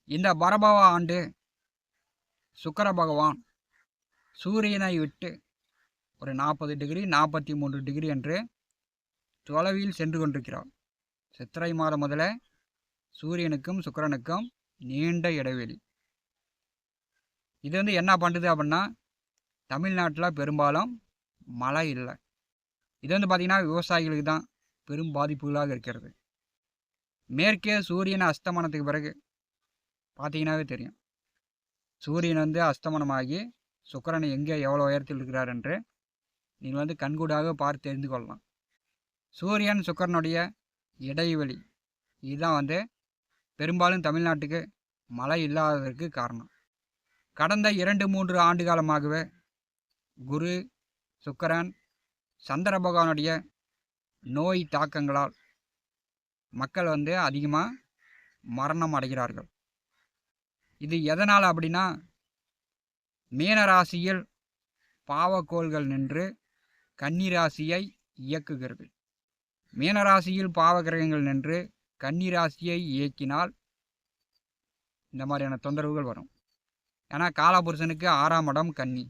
இந்த பரபவ ஆண்டு சுக்கிர பகவான் சூரியனை விட்டு ஒரு 40 டிகிரி 43 டிகிரி என்று தொலைவில் சென்று கொண்டிருக்கிறார். சித்திரை மாதம் முதல சூரியனுக்கும் சுக்கிரனுக்கும் நீண்ட இடைவெளி. இது என்ன பண்ணுது அப்படின்னா, தமிழ்நாட்டில் பெரும்பாலும் மழை இல்லை. இது பார்த்திங்கன்னா விவசாயிகளுக்கு தான் பெரும் பாதிப்புகளாக இருக்கிறது. மேற்கே சூரியன் அஸ்தமனத்துக்கு பிறகு பார்த்தீங்கன்னாவே தெரியும், சூரியன் அஸ்தமனமாகி சுக்கிரன் எங்கே எவ்வளோ உயரத்தில் இருக்கிறார் என்று நீங்கள் கண்கூடாக பார்த்து தெரிந்து கொள்ளலாம். சூரியன் சுக்கிரனுடைய இடைவெளி இதுதான் பெரும்பாலும் தமிழ்நாட்டுக்கு மழை இல்லாததற்கு காரணம். கடந்த 2-3 ஆண்டு காலமாகவே குரு சுக்கிரன் சந்திர பகவானுடைய நோய் தாக்கங்களால் மக்கள் அதிகமாக மரணம் அடைகிறார்கள். இது எதனால் அப்படின்னா, மீனராசியில் பாவக்கோள்கள் நின்று கன்னிராசியை இயக்குகிறது. மீனராசியில் பாவகிரகங்கள் நின்று கன்னிராசியை இயக்கினால் இந்த மாதிரியான தொந்தரவுகள் வரும். ஏன்னா காலபுருஷனுக்கு 6ஆம் இடம் கன்னி.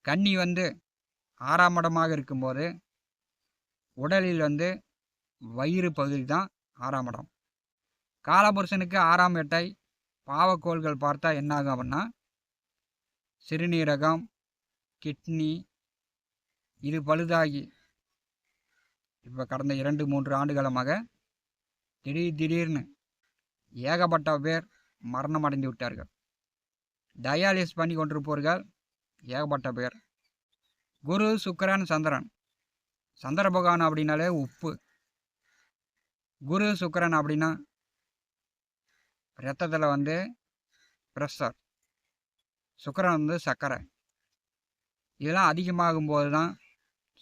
கன்னி 6ஆம் இடமாக இருக்கும்போது உடலில் வயிறு பகுதி தான் 6ஆம் இடம். காலபுருஷனுக்கு 6ஆம் இடத்தை பாவக்கோள்கள் பார்த்தா என்ன ஆகும் அப்படின்னா, சிறுநீரகம், கிட்னி இது பழுதாகி இப்போ கடந்த 2-3 ஆண்டுகாலமாக திடீர்னு ஏகப்பட்ட பேர் மரணம் அடைந்து விட்டார்கள். டயாலிசிஸ் பண்ணி கொண்டிருப்பவர்கள் ஏகப்பட்ட பேர். குரு சுக்கிரன் சந்திரன், சந்திர பகவான் அப்படின்னாலே உப்பு, குரு சுக்கிரன் அப்படின்னா இரத்தத்தில் ப்ரெஷர், சுக்கிரன் சர்க்கரை, இதெல்லாம் அதிகமாகும்போது தான்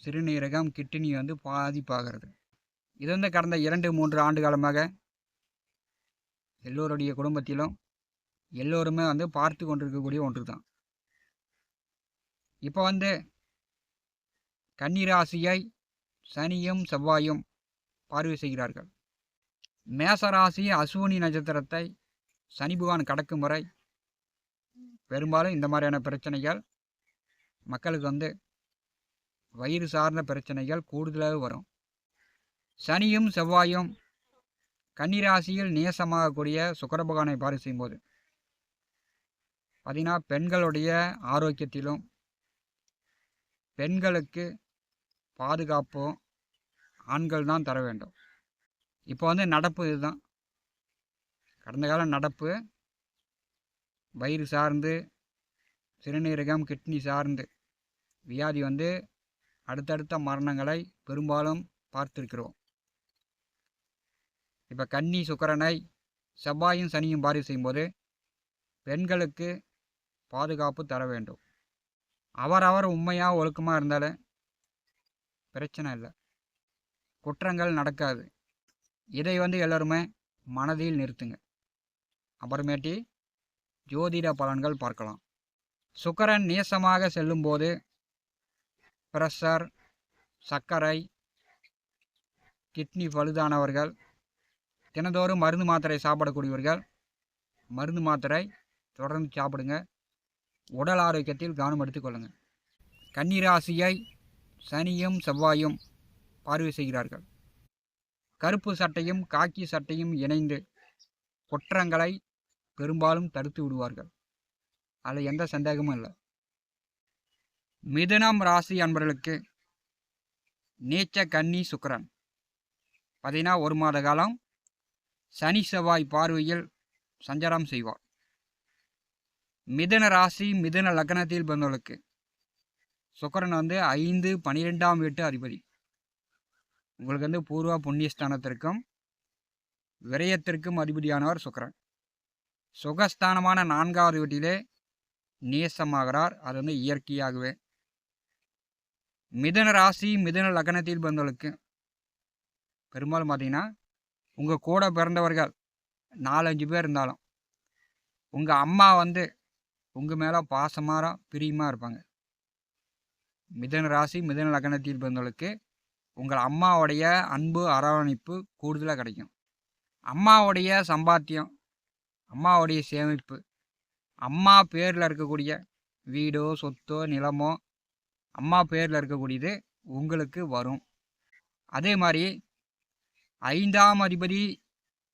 சிறுநீரகம் கிட்னி பாதிப்பாகிறது. இது கடந்த 2-3 ஆண்டு காலமாக எல்லோருடைய குடும்பத்திலும் எல்லோருமே பார்த்து கொண்டிருக்கக்கூடிய ஒன்று தான். இப்போ கன்னிராசியை சனியும் செவ்வாயும் பார்வை செய்கிறார்கள். மேசராசி அசுவினி நட்சத்திரத்தை சனி பகவான் கடக்கும் வரை பெரும்பாலும் இந்த மாதிரியான பிரச்சனைகள் மக்களுக்கு வயிறு சார்ந்த பிரச்சனைகள் கூடுதலாக வரும். சனியும் செவ்வாயும் கன்னிராசியில் நேசமாகக்கூடிய சுக்கிர பகவானை பார்வை செய்யும்போது பார்த்தீங்கன்னா பெண்களுடைய ஆரோக்கியத்திலும் பெண்களுக்கு பாதுகாப்போ ஆண்கள் தான் தர வேண்டும். இப்போ நடப்பு இதுதான். கடந்த கால நடப்பு வயிறு சார்ந்து சிறுநீரகம் கிட்னி சார்ந்து வியாதி அடுத்தடுத்த மரணங்களை பெரும்பாலும் பார்த்திருக்கிறோம். இப்போ கன்னி சுக்கிரனை செவ்வாயும் சனியும் பார்வை செய்யும்போது பெண்களுக்கு பாதுகாப்பு தர வேண்டும். அவரவர் உண்மையாக ஒழுக்கமாக இருந்தாலே பிரச்சனை இல்லை, குற்றங்கள் நடக்காது. இதை எல்லோருமே மனதில் நிறுத்துங்க. அப்புறமேட்டி ஜோதிட பலன்கள் பார்க்கலாம். சுக்கிரன் நேசமாக செல்லும்போது ப்ரெஷர், சர்க்கரை, கிட்னி பழுதானவர்கள், தினந்தோறும் மருந்து மாத்திரை சாப்பிடக்கூடியவர்கள் மருந்து மாத்திரை தொடர்ந்து சாப்பிடுங்க. உடல் ஆரோக்கியத்தில் கவனம் எடுத்துக்கொள்ளுங்கள். கன்னிராசியை சனியும் செவ்வாயும் பார்வை செய்கிறார்கள். கருப்பு சட்டையும் காக்கி சட்டையும் இணைந்து குற்றங்களை பெரும்பாலும் தடுத்து விடுவார்கள். அதில் எந்த சந்தேகமும் இல்லை. மிதுனம் ராசி அன்பர்களுக்கு நீச்ச கன்னி சுக்கிரன் பார்த்தீங்கன்னா 1 மாத காலம் சனி செவ்வாய் பார்வையில் சஞ்சாரம் செய்வார். மிதுன ராசி மிதுன லக்னத்தில் பிறந்தவர்களுக்கு சுக்கிரன் 5, 12ஆம் வீட்டு அதிபதி. உங்களுக்கு பூர்வ புண்ணியஸ்தானத்திற்கும் விரயத்திற்கும் அதிபதியானவர் சுக்கிரன். சுகஸ்தானமான 4ஆவது வீட்டிலே நேசமாகிறார். அது இயற்கையாகவே. மிதுன ராசி மிதுன லக்னத்தில் பிறந்தவர்களுக்கு பெரும்பாலும் பார்த்தீங்கன்னா உங்கள் கூட பிறந்தவர்கள் 4-5 பேர் இருந்தாலும் உங்கள் அம்மா உங்கள் மேலே பாசமாக பிரியமாக இருப்பாங்க. மிதுன ராசி மிதுன லக்னத்தில் பிறந்தவர்களுக்கு உங்கள் அம்மாவுடைய அன்பு அரவணைப்பு கூடுதலாக கிடைக்கும். அம்மாவுடைய சம்பாத்தியம் அம்மாவுடைய சேமிப்பு, அம்மா பேரில் இருக்கக்கூடிய வீடோ சொத்தோ நிலமோ அம்மா பேரில் இருக்கக்கூடியது உங்களுக்கு வரும். அதே மாதிரி 5ஆம் அதிபதி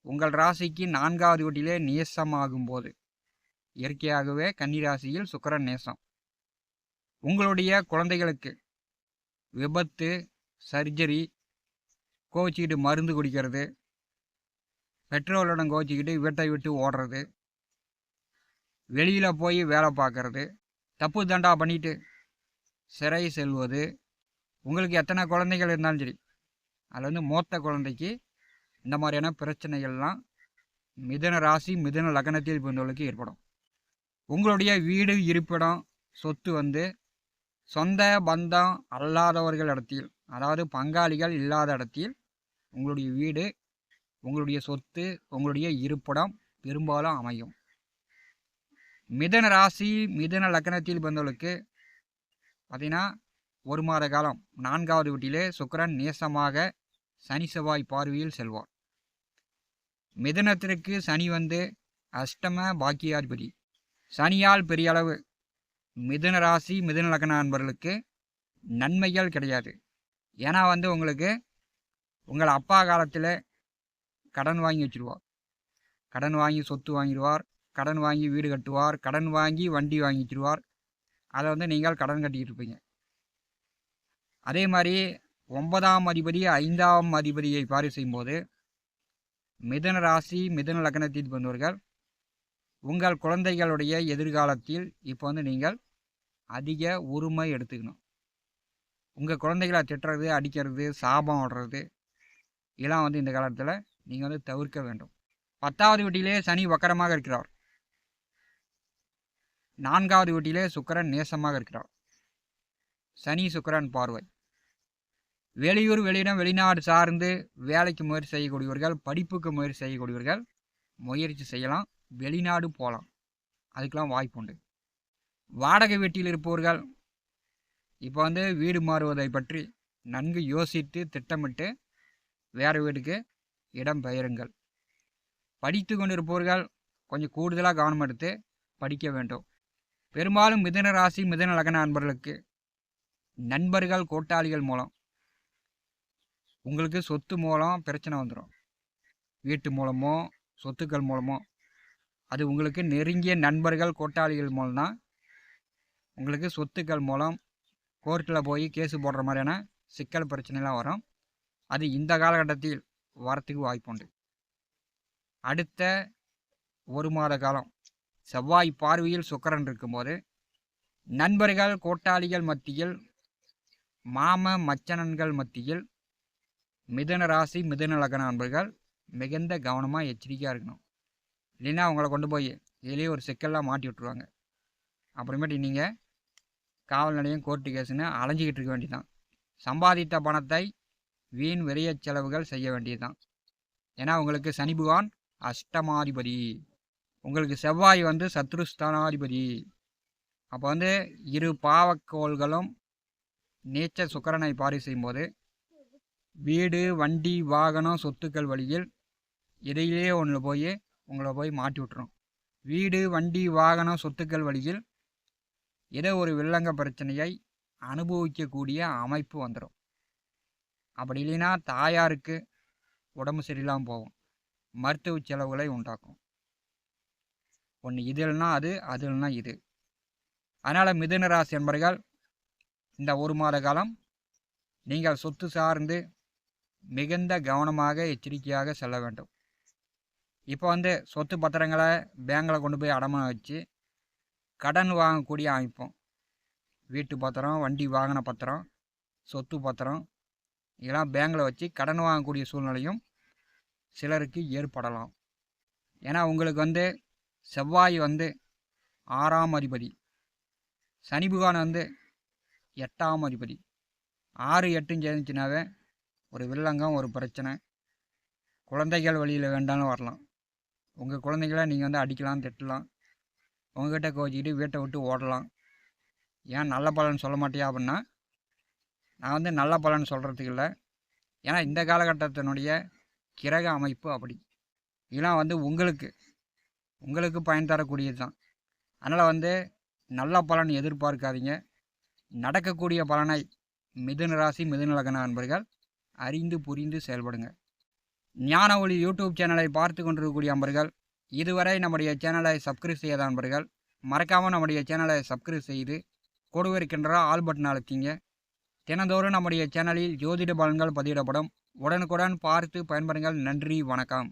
உங்கள் ராசிக்கு 4வது வீட்டிலே நேசமாகும் போது, இயற்கையாகவே கன்னிராசியில் சுக்கிரன் நேசம், உங்களுடைய குழந்தைகளுக்கு விபத்து, சர்ஜரி, கோச்சிக்கிட்டு மருந்து குடிக்கிறது, பெற்றோர்களுடன் கோச்சிக்கிட்டு வீட்டை விட்டு ஓடுறது, வெளியில் போய் வேலை பார்க்கறது, தப்பு தண்டா பண்ணிட்டு சிறை செல்வது, உங்களுக்கு எத்தனை குழந்தைகள் இருந்தாலும் சரி, அதில் வந்து மூத்த குழந்தைக்கு இந்த மாதிரியான பிரச்சனைகள்லாம் மிதுன ராசி மிதுன லக்னத்தில் பிறந்தவர்களுக்கு ஏற்படும். உங்களுடைய வீடு, இருப்பிடம், சொத்து வந்து சொந்த பந்தம் அல்லாதவர்கள் இடத்தில், அதாவது பங்காளிகள் இல்லாத இடத்தில் உங்களுடைய வீடு, உங்களுடைய சொத்து, உங்களுடைய இருப்பிடம் பெரும்பாலும் அமையும். மிதுன ராசி மிதுன லக்னத்தில் பிறந்தவர்களுக்கு பார்த்தீங்கன்னா 1 மாத காலம் 4வது வீட்டிலே சுக்கிரன் நேசமாக சனி செவ்வாய் பார்வையில் செல்வார். மிதுனத்திற்கு சனி வந்து அஷ்டம பாக்கியாதிபதி. சனியால் பெரிய அளவு மிதுன ராசி மிதுன லக்ன அன்பர்களுக்கு நன்மைகள் கிடையாது. ஏன்னா வந்து உங்களுக்கு உங்கள் அப்பா காலத்தில் கடன் வாங்கி வச்சுருவார், கடன் வாங்கி சொத்து வாங்கிடுவார், கடன் வாங்கி வீடு கட்டுவார், கடன் வாங்கி வண்டி வாங்கி வச்சுருவார். அதை வந்து நீங்கள் கடன் கட்டிக்கிட்டு இருப்பீங்க. அதே மாதிரி 9ஆம் அதிபதி 5ஆம் அதிபதியை பார்வை செய்யும்போது மிதுன ராசி மிதுன லக்னத்தில் பிறந்தவர்கள் உங்கள் குழந்தைகளுடைய எதிர்காலத்தில் இப்போ வந்து நீங்கள் அதிக உரிமை எடுத்துக்கணும். உங்கள் குழந்தைகளை திட்டுறது, அடிக்கிறது, சாபம் விடுறது இதெல்லாம் வந்து இந்த காலத்தில் நீங்கள் வந்து தவிர்க்க வேண்டும். 10வது வீட்டிலே சனி வக்கரமாக இருக்கிறார், 4வது வீட்டிலே சுக்கிரன் நேசமாக இருக்கிறார். சனி சுக்கிரன் பார்வை. வெளியூர், வெளியிடம், வெளிநாடு சார்ந்து வேலைக்கு முயற்சி செய்யக்கூடியவர்கள், படிப்புக்கு முயற்சி செய்யக்கூடியவர்கள் முயற்சி செய்யலாம், வெளிநாடு போகலாம், அதுக்கெலாம் வாய்ப்பு உண்டு. வாடகை வீட்டில் இருப்பவர்கள் இப்போ வந்து வீடு மாறுவதை பற்றி நன்கு யோசித்து திட்டமிட்டு வேறு வீட்டுக்கு இடம் பெயருங்கள். படித்து கொண்டிருப்பவர்கள் கொஞ்சம் கூடுதலாக கவனம் எடுத்து படிக்க வேண்டும். பெரும்பாலும் மிதுன ராசி மிதுன லக்ன அன்பர்களுக்கு நண்பர்கள், கூட்டாளிகள் மூலம் உங்களுக்கு சொத்து மூலம் பிரச்சனை வந்துடும். வீட்டு மூலமோ சொத்துக்கள் மூலமோ, அது உங்களுக்கு நெருங்கிய நண்பர்கள், கூட்டாளிகள் மூலம்தான் உங்களுக்கு சொத்துக்கள் மூலம் கோர்ட்டில் போய் கேஸு போடுற மாதிரியான சிக்கல் பிரச்சனைலாம் வரும். அது இந்த காலகட்டத்தில் வரத்துக்கு வாய்ப்புண்டு. அடுத்த 1 மாத காலம் செவ்வாய் பார்வையில் சுக்கிரன் இருக்கும்போது நண்பர்கள், கூட்டாளிகள் மத்தியில், மாம மச்சனன்கள் மத்தியில் மிதுன ராசி மிதுன லக்ன அன்பர்கள் மிகுந்த கவனமாக எச்சரிக்கையாக இருக்கணும். இல்லைன்னா அவங்கள கொண்டு போய் இதுலேயே ஒரு சிக்கல்லாம் மாட்டி விட்ருவாங்க. அப்புறமேட்டு நீங்கள் காவல் நிலையம், கோர்ட்டு கேஸுன்னு அலைஞ்சிக்கிட்டு இருக்க வேண்டியதுதான். சம்பாதித்த பணத்தை வீண் விரைய செலவுகள் செய்ய வேண்டியதுதான். ஏன்னா உங்களுக்கு சனி பகவான் அஷ்டமாதிபதி, உங்களுக்கு செவ்வாய் வந்து சத்ருஸ்தானாதிபதி. அப்போ வந்து இரு பாவக்கோள்களும் நீச்ச சுக்கிரனை பார்வை செய்யும்போது வீடு, வண்டி, வாகனம், சொத்துக்கள் வழியில் இடையிலே ஒன்று போய் உங்களை போய் மாட்டி விட்டுரும். வீடு, வண்டி, வாகனம், சொத்துக்கள் வழியில் ஏதோ ஒரு வில்லங்க பிரச்சனையை அனுபவிக்கக்கூடிய அமைப்பு வந்துடும். அப்படி இல்லைன்னா தாயாருக்கு உடம்பு சரியில்லாமல் போகும், மருத்துவ செலவுகளை உண்டாக்கும். ஒன்று இது இல்லைன்னா அது, அது இல்லைன்னா இது. அதனால் மிதுன ராசி என்பர்கள் இந்த 1 மாத காலம் நீங்கள் சொத்து சார்ந்து மிகுந்த கவனமாக எச்சரிக்கையாக செல்ல வேண்டும். இப்போ வந்து சொத்து பத்திரங்களை பேங்கில் கொண்டு போய் அடமானம் வச்சு கடன் வாங்கக்கூடிய அமைப்பும், வீட்டு பத்திரம், வண்டி வாகன பத்திரம், சொத்து பத்திரம் இதெல்லாம் பேங்கில் வச்சு கடன் வாங்கக்கூடிய சூழ்நிலையும் சிலருக்கு ஏற்படலாம். ஏன்னா உங்களுக்கு வந்து செவ்வாய் வந்து 6ஆம் அதிபதி, சனி பகவான் வந்து 8ஆம் அதிபதி. 6, 8 சேர்ந்துச்சுனாவே ஒரு வில்லங்கம், ஒரு பிரச்சனை, குழந்தைகள் வழியில் வேண்டாலும் வரலாம். உங்கள் குழந்தைகளை நீங்கள் வந்து அடிக்கலாம், திட்டலாம், உங்ககிட்ட கோச்சிக்கிட்டு வீட்டை விட்டு ஓடலாம். ஏன் நல்ல பலன் சொல்ல மாட்டியா அப்படின்னா, நான் வந்து நல்ல பலன் சொல்கிறதுக்கு இல்லை. ஏன்னா இந்த காலகட்டத்தினுடைய கிரக அமைப்பு அப்படி. இதெல்லாம் வந்து உங்களுக்கு உங்களுக்கு பயன் தரக்கூடியது தான். அதனால் வந்து நல்ல பலன் எதிர்பார்க்காதீங்க. நடக்கக்கூடிய பலனை மிதுன ராசி மிதுன லக்ன அன்பர்கள் அறிந்து புரிந்து செயல்படுங்க. ஞான ஒளி யூடியூப் சேனலை பார்த்து கொண்டிருக்கக்கூடிய அன்பர்கள், இதுவரை நம்முடைய சேனலை சப்ஸ்கிரைப் செய்யாத அன்பர்கள் மறக்காமல் நம்முடைய சேனலை சப்ஸ்கிரைப் செய்து கூடவே இருக்கின்ற ஆல் பட்டன் அழுத்திங்க. தினந்தோறும் நம்முடைய சேனலில் ஜோதிட பலன்கள் பதிவிடப்படும். உடனுக்குடன் பார்த்து பயன்பெறுங்கள். நன்றி, வணக்கம்.